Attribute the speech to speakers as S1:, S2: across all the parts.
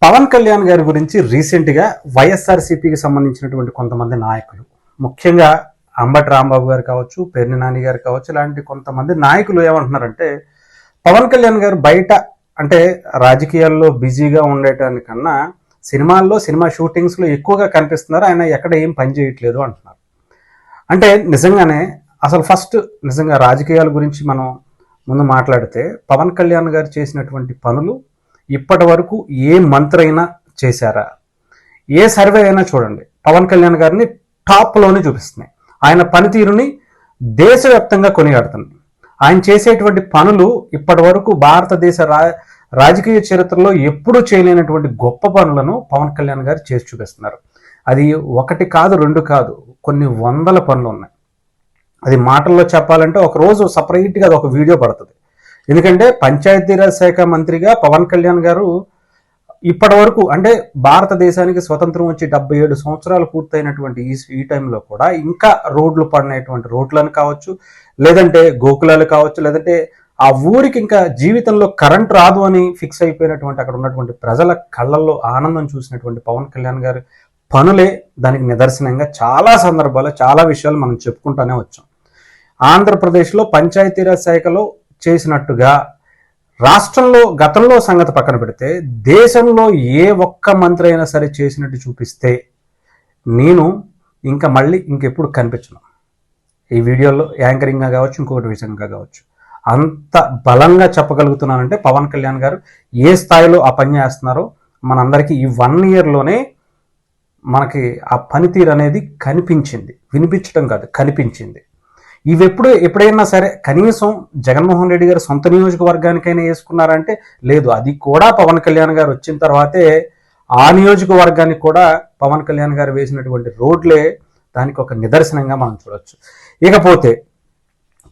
S1: పవన్ కళ్యాణ్ గారి గురించి రీసెంట్గా వైఎస్ఆర్సీపీకి సంబంధించినటువంటి కొంతమంది నాయకులు, ముఖ్యంగా అంబటి రాంబాబు గారు కావచ్చు, పేర్ని నాని గారు కావచ్చు, ఇలాంటి కొంతమంది నాయకులు ఏమంటున్నారంటే పవన్ కళ్యాణ్ గారు బయట అంటే రాజకీయాల్లో బిజీగా ఉండేటానికన్నా సినిమాల్లో సినిమా షూటింగ్స్లో ఎక్కువగా కనిపిస్తున్నారు, ఆయన ఎక్కడ ఏం పని చేయట్లేదు అంటున్నారు. అంటే నిజంగానే అసలు ఫస్ట్ నిజంగా రాజకీయాల గురించి మనం ముందు మాట్లాడితే పవన్ కళ్యాణ్ గారు చేసినటువంటి పనులు ఇప్పటి వరకు ఏ మంత్రి అయినా చేశారా? ఏ సర్వే అయినా చూడండి, పవన్ కళ్యాణ్ గారిని టాప్లోనే చూపిస్తున్నాయి. ఆయన పనితీరుని దేశవ్యాప్తంగా కొనియాడుతుంది. ఆయన చేసేటువంటి పనులు ఇప్పటి వరకు భారతదేశ రాజకీయ చరిత్రలో ఎప్పుడూ చేయలేనటువంటి గొప్ప పనులను పవన్ కళ్యాణ్ గారు చేసి చూపిస్తున్నారు. అది ఒకటి కాదు, రెండు కాదు, కొన్ని వందల పనులు ఉన్నాయి. అది మాటల్లో చెప్పాలంటే ఒక రోజు సపరేట్గా అది ఒక వీడియో పడుతుంది. ఎందుకంటే పంచాయతీరాజ్ శాఖ మంత్రిగా పవన్ కళ్యాణ్ గారు ఇప్పటి వరకు అంటే భారతదేశానికి స్వతంత్రం వచ్చి 77 సంవత్సరాలు పూర్తయినటువంటి ఈ టైంలో కూడా ఇంకా రోడ్లు పడినటువంటి రోడ్లను కావచ్చు, లేదంటే గోకులాలు కావచ్చు, లేదంటే ఆ ఊరికి ఇంకా జీవితంలో కరెంట్ రాదు అని ఫిక్స్ అయిపోయినటువంటి అక్కడ ఉన్నటువంటి ప్రజల కళ్ళల్లో ఆనందం చూసినటువంటి పవన్ కళ్యాణ్ గారి పనులే దానికి నిదర్శనంగా చాలా సందర్భాల్లో చాలా విషయాలు మనం చెప్పుకుంటూనే వచ్చాం. ఆంధ్రప్రదేశ్లో పంచాయతీరాజ్ శాఖలో చేసినట్టుగా రాష్ట్రంలో గతంలో సంగతి పక్కన పెడితే దేశంలో ఏ ఒక్క మంత్రి అయినా సరే చేసినట్టు చూపిస్తే నేను ఇంకా మళ్ళీ ఇంకెప్పుడు కనిపించను. ఈ వీడియోలో యాంకరింగ్గా కావచ్చు, ఇంకొకటి విషయంగా కావచ్చు, అంత బలంగా చెప్పగలుగుతున్నానంటే పవన్ కళ్యాణ్ గారు ఏ స్థాయిలో ఆ పని చేస్తున్నారో మనందరికీ ఈ 1 ఇయర్లోనే మనకి ఆ పనితీరు అనేది కనిపించింది. వినిపించడం కాదు, కనిపించింది. ఇవి ఎప్పుడైనా సరే కనీసం జగన్మోహన్ రెడ్డి గారు సొంత నియోజకవర్గానికైనా వేసుకున్నారంటే లేదు. అది కూడా పవన్ కళ్యాణ్ గారు వచ్చిన తర్వాతే ఆ నియోజకవర్గానికి కూడా పవన్ కళ్యాణ్ గారు వేసినటువంటి రోడ్లే దానికి ఒక నిదర్శనంగా మనం చూడొచ్చు. ఇకపోతే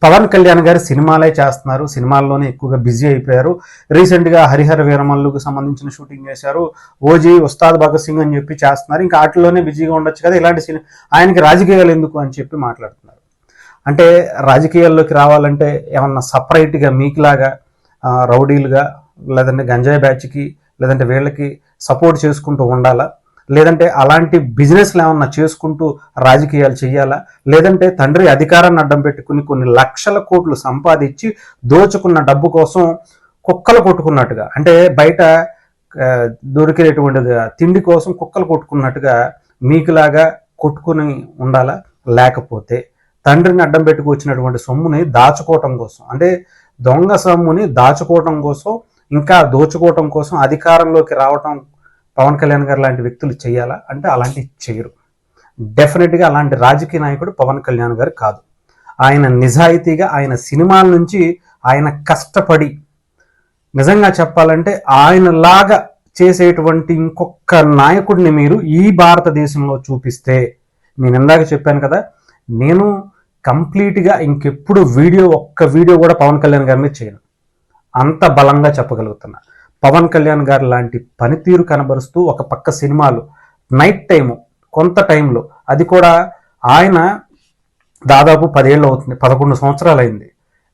S1: పవన్ కళ్యాణ్ గారు సినిమాలే చేస్తున్నారు, సినిమాల్లోనే ఎక్కువగా బిజీ అయిపోయారు. రీసెంట్గా హరిహర వీరమల్లుకు సంబంధించిన షూటింగ్ చేశారు, ఓజీ, ఉస్తాద్ భగత్ సింగ్ అని చెప్పి చేస్తున్నారు. ఇంకా వాటిలోనే బిజీగా ఉండొచ్చు కదా, ఇలాంటి ఆయనకి రాజకీయాలు ఎందుకు అని చెప్పి మాట్లాడుతున్నారు. అంటే రాజకీయాల్లోకి రావాలంటే ఏమన్నా సపరేట్గా మీకులాగా రౌడీలుగా, లేదంటే గంజాయి బ్యాచ్కి, లేదంటే వీళ్ళకి సపోర్ట్ చేసుకుంటూ ఉండాలా? లేదంటే అలాంటి బిజినెస్లు ఏమన్నా చేసుకుంటూ రాజకీయాలు చేయాలా? లేదంటే తండ్రి అధికారాన్ని అడ్డం పెట్టుకుని కొన్ని లక్షల కోట్లు సంపాదించి దోచుకున్న డబ్బు కోసం కుక్కలు కొట్టుకున్నట్టుగా, అంటే బయట దొరికేటువంటి తిండి కోసం కుక్కలు కొట్టుకున్నట్టుగా మీకులాగా కొట్టుకుని ఉండాలా? లేకపోతే తండ్రిని అడ్డం పెట్టుకు వచ్చినటువంటి సొమ్ముని దాచుకోవటం కోసం, అంటే దొంగ సొమ్ముని దాచుకోవటం కోసం, ఇంకా దోచుకోవటం కోసం అధికారంలోకి రావటం పవన్ కళ్యాణ్ గారు లాంటి వ్యక్తులు చేయాలా? అంటే అలాంటివి చేయరు. డెఫినెట్గా అలాంటి రాజకీయ నాయకుడు పవన్ కళ్యాణ్ గారు కాదు. ఆయన నిజాయితీగా ఆయన సినిమాల నుంచి ఆయన కష్టపడి, నిజంగా చెప్పాలంటే ఆయనలాగా చేసేటువంటి ఇంకొక నాయకుడిని మీరు ఈ భారతదేశంలో చూపిస్తే, నేను ఇందాక చెప్పాను కదా, నేను కంప్లీట్గా ఇంకెప్పుడు ఒక్క వీడియో కూడా పవన్ కళ్యాణ్ గారి మీద చేయను, అంత బలంగా చెప్పగలుగుతున్నా. పవన్ కళ్యాణ్ గారు లాంటి పనితీరు కనబరుస్తూ ఒక పక్క సినిమాలు నైట్ టైము కొంత టైంలో, అది కూడా ఆయన దాదాపు 10 ఏళ్ళు అవుతుంది, 11 సంవత్సరాలు అయింది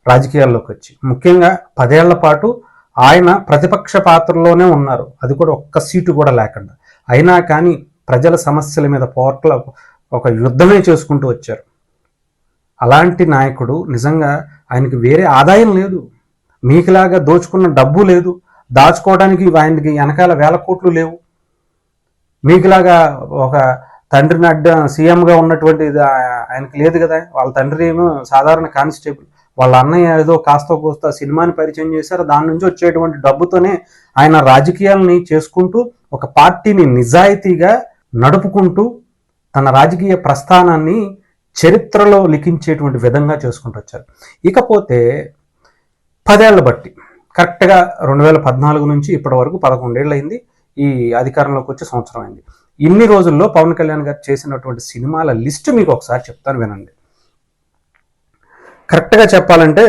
S1: రాజకీయాల్లోకి వచ్చి. ముఖ్యంగా 10 ఏళ్ల పాటు ఆయన ప్రతిపక్ష పాత్రలోనే ఉన్నారు, అది కూడా ఒక్క సీటు కూడా లేకుండా. అయినా కానీ ప్రజల సమస్యల మీద ఒక యుద్ధమే చేసుకుంటూ వచ్చారు. అలాంటి నాయకుడు నిజంగా ఆయనకి వేరే ఆదాయం లేదు, మీకులాగా దోచుకున్న డబ్బు లేదు, దాచుకోవడానికి ఆయనకి వెనకాల వేల కోట్లు లేవు. మీకులాగా ఒక తండ్రిని సీఎంగా ఉన్నటువంటి ఆయనకి లేదు కదా. వాళ్ళ తండ్రి ఏమో సాధారణ కానిస్టేబుల్, వాళ్ళ అన్నయ్య ఏదో కాస్త కోస్తా సినిమాని పరిచయం చేశారు, దాని నుంచి వచ్చేటువంటి డబ్బుతోనే ఆయన రాజకీయాలని చేసుకుంటూ ఒక పార్టీని నిజాయితీగా నడుపుకుంటూ తన రాజకీయ ప్రస్థానాన్ని చరిత్రలో లిఖించేటువంటి విధంగా చేసుకుంటూ వచ్చారు. ఇకపోతే 10 ఏళ్ల బట్టి కరెక్ట్గా 2014 నుంచి ఇప్పటి వరకు 11 ఏళ్ళు అయింది, ఈ అధికారంలోకి వచ్చి సంవత్సరం అయింది. ఇన్ని రోజుల్లో పవన్ కళ్యాణ్ గారు చేసినటువంటి సినిమాల లిస్టు మీకు ఒకసారి చెప్తాను, వినండి. కరెక్ట్గా చెప్పాలంటే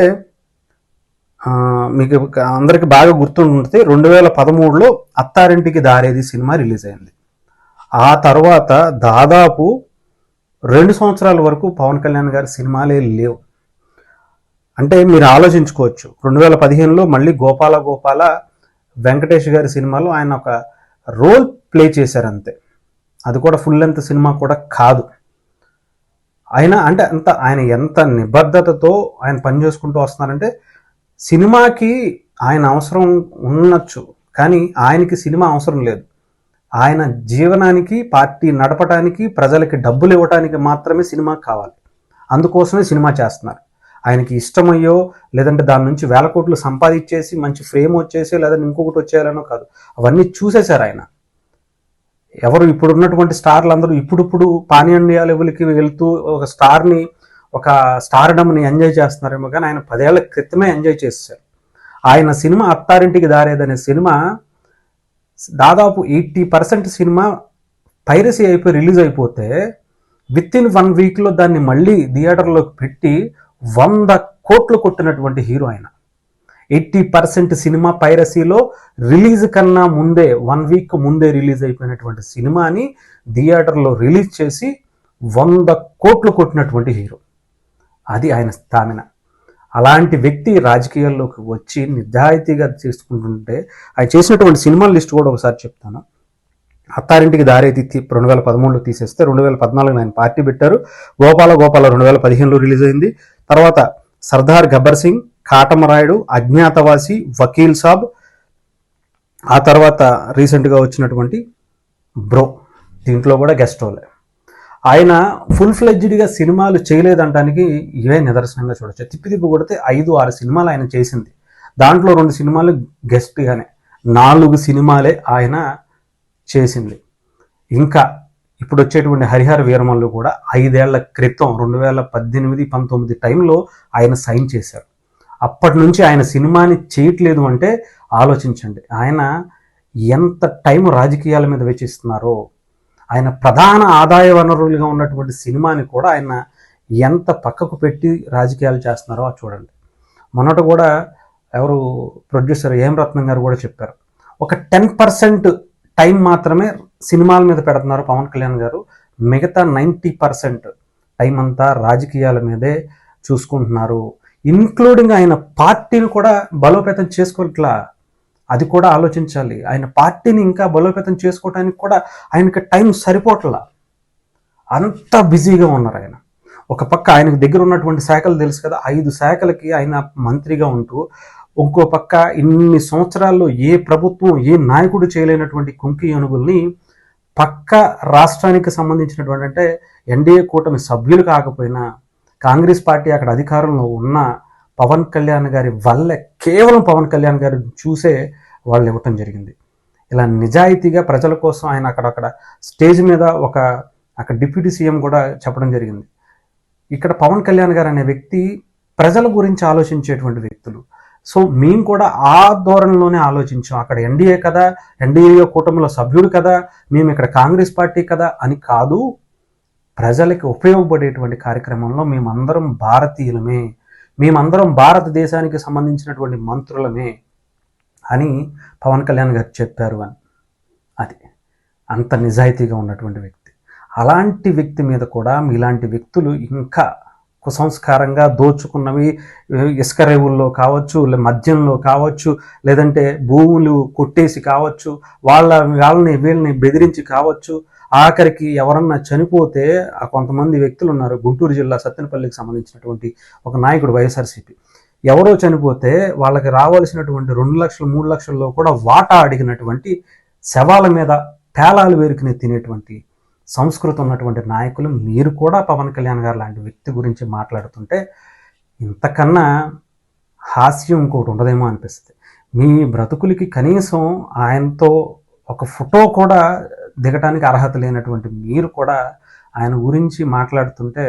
S1: మీకు అందరికి బాగా గుర్తుంటుంది, 2013లో అత్తారింటికి దారేది సినిమా రిలీజ్ అయింది. ఆ తర్వాత దాదాపు 2 సంవత్సరాల వరకు పవన్ కళ్యాణ్ గారి సినిమాలే లేవు. అంటే మీరు ఆలోచించుకోవచ్చు, 2015లో మళ్ళీ గోపాల వెంకటేష్ గారి సినిమాలో ఆయన ఒక రోల్ ప్లే చేశారు అంతే. అది కూడా ఫుల్ లెంత్ సినిమా కూడా కాదు. ఆయన ఎంత నిబద్ధతతో ఆయన పని చేసుకుంటూ వస్తున్నారంటే, సినిమాకి ఆయన అవసరం ఉండొచ్చు, కానీ ఆయనకి సినిమా అవసరం లేదు. ఆయన జీవనానికి, పార్టీ నడపడానికి, ప్రజలకి డబ్బులు ఇవ్వడానికి మాత్రమే సినిమా కావాలి. అందుకోసమే సినిమా చేస్తున్నారు. ఆయనకి ఇష్టమయ్యో లేదంటే దాని నుంచి వేల కోట్లు సంపాదించేసి మంచి ఫ్రేమ్ వచ్చేసి లేదంటే ఇంకొకటి వచ్చేయాలనో కాదు. అవన్నీ చూసేశారు ఆయన. ఎవరు ఇప్పుడు ఉన్నటువంటి స్టార్లు అందరూ ఇప్పుడు పాన్ ఇండియా లెవెల్కి వెళ్తూ ఒక స్టార్డమ్ని ఎంజాయ్ చేస్తున్నారేమో, కానీ ఆయన 10 ఏళ్ల క్రితమే ఎంజాయ్ చేశారు. ఆయన సినిమా అత్తారింటికి దారేదనే సినిమా దాదాపు 80% సినిమా పైరసీ అయిపోయి రిలీజ్ అయిపోతే విత్ ఇన్ 1 వీక్లో దాన్ని మళ్ళీ థియేటర్లోకి పెట్టి 100 కోట్లు కొట్టినటువంటి హీరో ఆయన. 80% సినిమా పైరసీలో రిలీజ్ కన్నా ముందే 1 వీక్ ముందే రిలీజ్ అయిపోయినటువంటి సినిమాని థియేటర్లో రిలీజ్ చేసి 100 కోట్లు కొట్టినటువంటి హీరో. అది ఆయన స్టామినా. అలాంటి వ్యక్తి రాజకీయాల్లోకి వచ్చి నిజాయితీగా చేసుకుంటుంటే ఆయన చేసినటువంటి సినిమాల లిస్ట్ కూడా ఒకసారి చెప్తాను. అత్తారింటికి దారేది 2013లో తీసేస్తే 2014 ఆయన పార్టీ పెట్టారు. గోపాల 2015లో రిలీజ్ అయింది. తర్వాత సర్దార్ గబ్బర్ సింగ్, కాటమరాయుడు, అజ్ఞాతవాసి, వకీల్ సాబ్, ఆ తర్వాత రీసెంట్గా వచ్చినటువంటి బ్రో, దీంట్లో కూడా గెస్ట్ రోలే. ఆయన ఫుల్ ఫ్లెడ్జ్డ్గా సినిమాలు చేయలేదంటానికి ఇవే నిదర్శనంగా చూడొచ్చు. తిప్పి కొడితే 5-6 సినిమాలు ఆయన చేసింది. దాంట్లో 2 సినిమాలు గెస్ట్గానే, 4 సినిమాలే ఆయన చేసింది. ఇంకా ఇప్పుడు వచ్చేటువంటి హరిహర వీరమల్లు కూడా 5 ఏళ్ల క్రితం 2018-19 టైంలో ఆయన సైన్ చేశారు. అప్పటి నుంచి ఆయన సినిమాని చేయట్లేదు అంటే ఆలోచించండి ఆయన ఎంత టైం రాజకీయాల మీద వెచ్చిస్తున్నారో. ఆయన ప్రధాన ఆదాయ వనరులుగా ఉన్నటువంటి సినిమాని కూడా ఆయన ఎంత పక్కకు పెట్టి రాజకీయాలు చేస్తున్నారో అది చూడండి. మొన్నట కూడా ఎవరు ప్రొడ్యూసర్ ఏం రత్నం గారు కూడా చెప్పారు, ఒక 10% టైం మాత్రమే సినిమాల మీద పెడుతున్నారు పవన్ కళ్యాణ్ గారు, మిగతా 90% టైం అంతా రాజకీయాల మీదే చూసుకుంటున్నారు. ఇన్క్లూడింగ్ ఆయన పార్టీని కూడా బలోపేతం చేసుకోవట్లా. అది కూడా ఆలోచించాలి. ఆయన పార్టీని ఇంకా బలోపేతం చేసుకోవడానికి కూడా ఆయనకి టైం సరిపోవట్లా. అంత బిజీగా ఉన్నారు ఆయన. ఒక పక్క ఆయనకు దగ్గర ఉన్నటువంటి శాఖలు తెలుసు కదా, 5 శాఖలకి ఆయన మంత్రిగా ఉంటూ, ఇంకో పక్క ఇన్ని సంవత్సరాల్లో ఏ ప్రభుత్వం ఏ నాయకుడు చేయలేనటువంటి కుంకి ఏనుగుల్ని పక్క రాష్ట్రానికి సంబంధించినటువంటి, అంటే ఎన్డీఏ కూటమి సభ్యులు కాకపోయినా కాంగ్రెస్ పార్టీ అక్కడ అధికారంలో ఉన్న పవన్ కళ్యాణ్ గారి వల్లే, కేవలం పవన్ కళ్యాణ్ గారి చూసే వాళ్ళు ఇవ్వటం జరిగింది. ఇలా నిజాయితీగా ప్రజల కోసం ఆయన అక్కడక్కడ స్టేజ్ మీద అక్కడ డిప్యూటీ సీఎం కూడా చెప్పడం జరిగింది. ఇక్కడ పవన్ కళ్యాణ్ గారు అనే వ్యక్తి ప్రజల గురించి ఆలోచించేటువంటి వ్యక్తులు. సో మేము కూడా ఆ ధోరణిలోనే ఆలోచించాం. అక్కడ ఎన్డీఏ కదా, ఎన్డీఏ కూటమిలో సభ్యుడు కదా, మేము ఇక్కడ కాంగ్రెస్ పార్టీ కదా అని కాదు, ప్రజలకి ఉపయోగపడేటువంటి కార్యక్రమంలో మేమందరం భారతీయులమే, మేమందరం భారతదేశానికి సంబంధించినటువంటి మంత్రులమే అని పవన్ కళ్యాణ్ గారు చెప్పారు అని. అది అంత నిజాయితీగా ఉన్నటువంటి వ్యక్తి. అలాంటి వ్యక్తి మీద కూడా మీలాంటి వ్యక్తులు ఇంకా కుసంస్కారంగా దోచుకున్నవి, ఇసుక రేవుల్లో కావచ్చు, మద్యంలో కావచ్చు, లేదంటే భూములు కొట్టేసి కావచ్చు, వీళ్ళని బెదిరించి కావచ్చు, ఆఖరికి ఎవరన్నా చనిపోతే కొంతమంది వ్యక్తులు ఉన్నారు. గుంటూరు జిల్లా సత్తెనపల్లికి సంబంధించినటువంటి ఒక నాయకుడు వైఎస్ఆర్సీపీ, ఎవరో చనిపోతే వాళ్ళకి రావాల్సినటువంటి 2 లక్షలు 3 లక్షల్లో కూడా వాటా అడిగినటువంటి, శవాల మీద పేలాలు వేరుకుని తినేటువంటి సంస్కృతి ఉన్నటువంటి నాయకులు మీరు కూడా పవన్ కళ్యాణ్ గారు లాంటి వ్యక్తి గురించి మాట్లాడుతుంటే ఇంతకన్నా హాస్యం ఇంకోటి ఉండదేమో అనిపిస్తుంది. మీ బ్రతుకులకి కనీసం ఆయనతో ఒక ఫోటో కూడా దిగటానికి అర్హత లేనటువంటి మీరు కూడా ఆయన గురించి మాట్లాడుతుంటే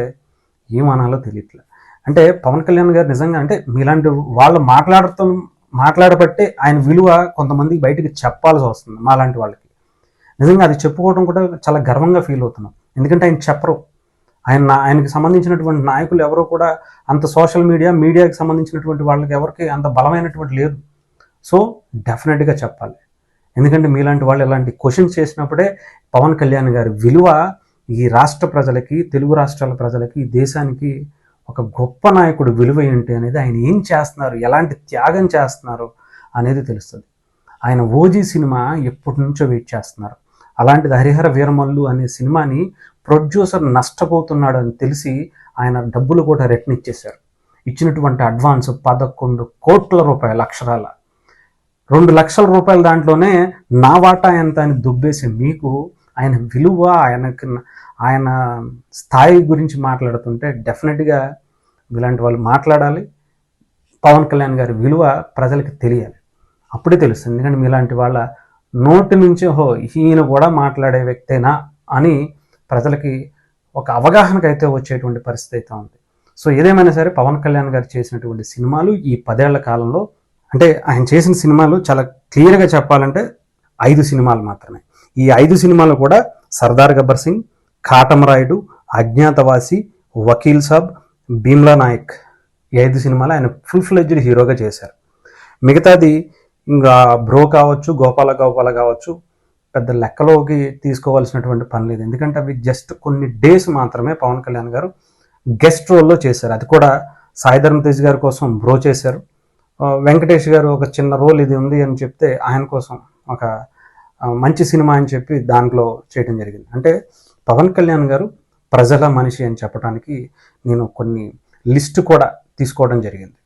S1: ఏమనాలో తెలియట్లే. అంటే పవన్ కళ్యాణ్ గారు నిజంగా, అంటే మీలాంటి వాళ్ళు మాట్లాడబట్టే ఆయన విలువ కొంతమందికి బయటికి చెప్పాల్సి వస్తుంది. మాలాంటి వాళ్ళకి నిజంగా అది చెప్పుకోవడం కూడా చాలా గర్వంగా ఫీల్ అవుతున్నాం. ఎందుకంటే ఆయన చెప్పరు. ఆయనకి సంబంధించినటువంటి నాయకులు ఎవరో కూడా అంత సోషల్ మీడియాకి సంబంధించినటువంటి వాళ్ళకి ఎవరికి అంత బలమైనటువంటి లేదు. సో డెఫినెట్గా చెప్పాలి. ఎందుకంటే మీలాంటి వాళ్ళు ఇలాంటి క్వశ్చన్స్ చేసినప్పుడే పవన్ కళ్యాణ్ గారి విలువ ఈ రాష్ట్ర ప్రజలకి, తెలుగు రాష్ట్రాల ప్రజలకి, దేశానికి ఒక గొప్ప నాయకుడు విలువ ఏంటి అనేది, ఆయన ఏం చేస్తున్నారు, ఎలాంటి త్యాగం చేస్తున్నారు అనేది తెలుస్తుంది. ఆయన ఓజీ సినిమా ఎప్పటి నుంచో వెయిట్ చేస్తున్నారు. అలాంటిది హరిహర వీరమల్లు అనే సినిమాని ప్రొడ్యూసర్ నష్టపోతున్నాడు అని తెలిసి ఆయన డబ్బులు కూడా రిటర్న్ ఇచ్చేశారు. ఇచ్చినటువంటి అడ్వాన్స్ 11 కోట్ల రూపాయలు, అక్షరాల 2 లక్షల రూపాయల దాంట్లోనే నా వాటా ఎంత అని దుబ్బేసి మీకు ఆయన విలువ, ఆయన స్థాయి గురించి మాట్లాడుతుంటే డెఫినెట్గా ఇలాంటి వాళ్ళు మాట్లాడాలి. పవన్ కళ్యాణ్ గారి విలువ ప్రజలకి తెలియాలి, అప్పుడే తెలుస్తుంది. ఎందుకంటే మీలాంటి వాళ్ళ నోటి నుంచి ఈయన కూడా మాట్లాడే వ్యక్తేనా అని ప్రజలకి ఒక అవగాహనకు అయితే వచ్చేటువంటి పరిస్థితి అయితే ఉంది. సో ఏదేమైనా సరే పవన్ కళ్యాణ్ గారు చేసినటువంటి సినిమాలు ఈ 10 ఏళ్ల కాలంలో, అంటే ఆయన చేసిన సినిమాలు చాలా క్లియర్గా చెప్పాలంటే 5 సినిమాలు మాత్రమే. ఈ 5 సినిమాలు కూడా సర్దార్ గబ్బర్ సింగ్, కాటమరాయుడు, అజ్ఞాతవాసి, వకీల్ సాబ్, భీమ్లా నాయక్, ఈ 5 సినిమాలు ఆయన ఫుల్ ఫ్లెడ్జ్డ్ హీరోగా చేశారు. మిగతాది ఇంకా బ్రో కావచ్చు, గోపాల కావచ్చు, పెద్ద లెక్కలోకి తీసుకోవాల్సినటువంటి పని లేదు. ఎందుకంటే అవి జస్ట్ కొన్ని డేస్ మాత్రమే పవన్ కళ్యాణ్ గారు గెస్ట్ రోల్లో చేశారు. అది కూడా సాయి ధరమ్ తేజ్ గారి కోసం బ్రో చేశారు. వెంకటేష్ గారు ఒక చిన్న రోల్ ఇది ఉంది అని చెప్తే ఆయన కోసం ఒక మంచి సినిమా అని చెప్పి దాంట్లో చేయడం జరిగింది. అంటే పవన్ కళ్యాణ్ గారు ప్రజల మనిషి అని చెప్పడానికి నేను కొన్ని లిస్టు కూడా తీసుకోవడం జరిగింది.